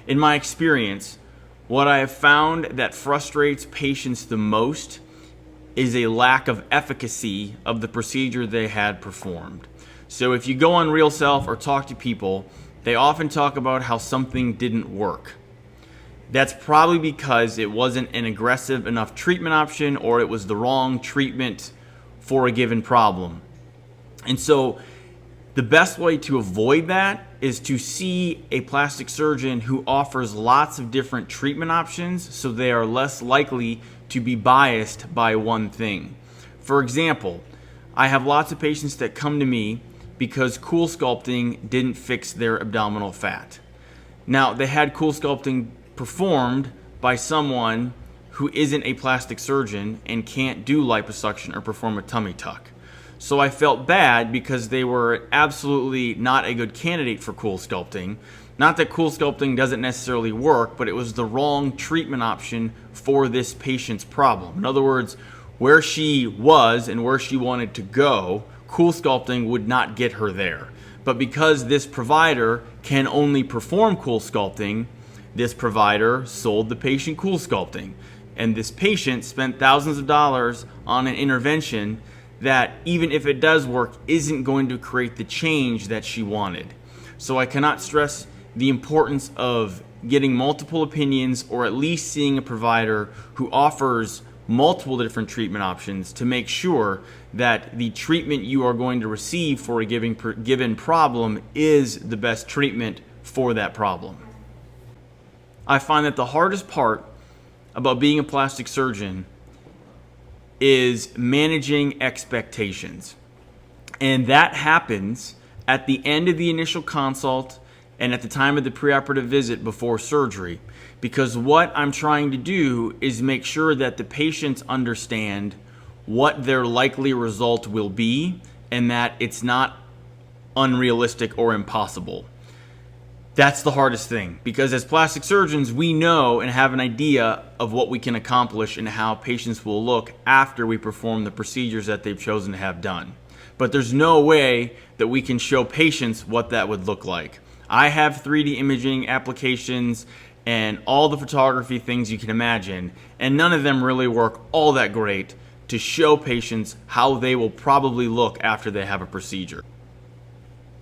In my experience, what I have found that frustrates patients the most is a lack of efficacy of the procedure they had performed. So if you go on RealSelf or talk to people, they often talk about how something didn't work. That's probably because it wasn't an aggressive enough treatment option, or it was the wrong treatment for a given problem. And so the best way to avoid that is to see a plastic surgeon who offers lots of different treatment options, so they are less likely to be biased by one thing. For example, I have lots of patients that come to me because CoolSculpting didn't fix their abdominal fat. Now, they had CoolSculpting performed by someone who isn't a plastic surgeon and can't do liposuction or perform a tummy tuck. So I felt bad because they were absolutely not a good candidate for CoolSculpting. Not that CoolSculpting doesn't necessarily work, but it was the wrong treatment option for this patient's problem. In other words, where she was and where she wanted to go, CoolSculpting would not get her there. But because this provider can only perform CoolSculpting, this provider sold the patient CoolSculpting. And this patient spent thousands of dollars on an intervention that, even if it does work, isn't going to create the change that she wanted. So I cannot stress the importance of getting multiple opinions, or at least seeing a provider who offers multiple different treatment options to make sure that the treatment you are going to receive for a given problem is the best treatment for that problem. I find that the hardest part about being a plastic surgeon is managing expectations. And that happens at the end of the initial consult and at the time of the preoperative visit before surgery. Because what I'm trying to do is make sure that the patients understand what their likely result will be, and that it's not unrealistic or impossible. That's the hardest thing, because as plastic surgeons, we know and have an idea of what we can accomplish and how patients will look after we perform the procedures that they've chosen to have done. But there's no way that we can show patients what that would look like. I have 3D imaging applications and all the photography things you can imagine, and none of them really work all that great to show patients how they will probably look after they have a procedure.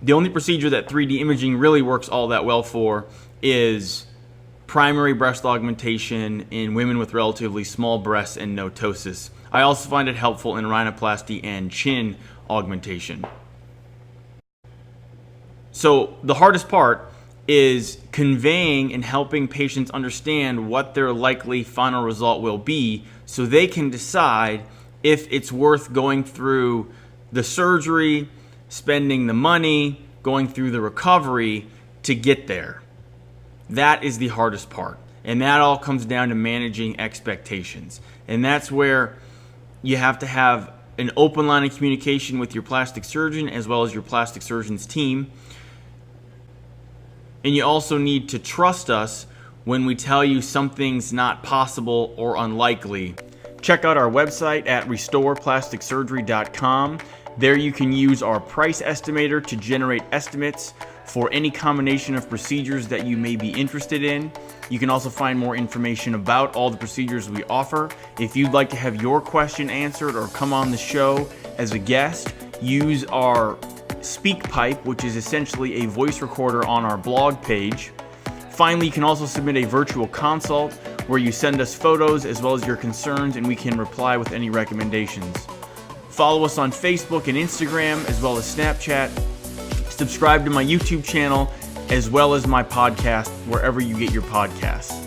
The only procedure that 3D imaging really works all that well for is primary breast augmentation in women with relatively small breasts and no ptosis. I also find it helpful in rhinoplasty and chin augmentation. So the hardest part is conveying and helping patients understand what their likely final result will be, so they can decide if it's worth going through the surgery, spending the money, going through the recovery to get there. That is the hardest part. And that all comes down to managing expectations. And that's where you have to have an open line of communication with your plastic surgeon as well as your plastic surgeon's team. And you also need to trust us when we tell you something's not possible or unlikely. Check out our website at restoreplasticsurgery.com. There you can use our price estimator to generate estimates for any combination of procedures that you may be interested in. You can also find more information about all the procedures we offer. If you'd like to have your question answered or come on the show as a guest, use our SpeakPipe, which is essentially a voice recorder on our blog page. Finally, you can also submit a virtual consult where you send us photos as well as your concerns, and we can reply with any recommendations. Follow us on Facebook and Instagram as well as Snapchat. Subscribe to my YouTube channel as well as my podcast wherever you get your podcasts.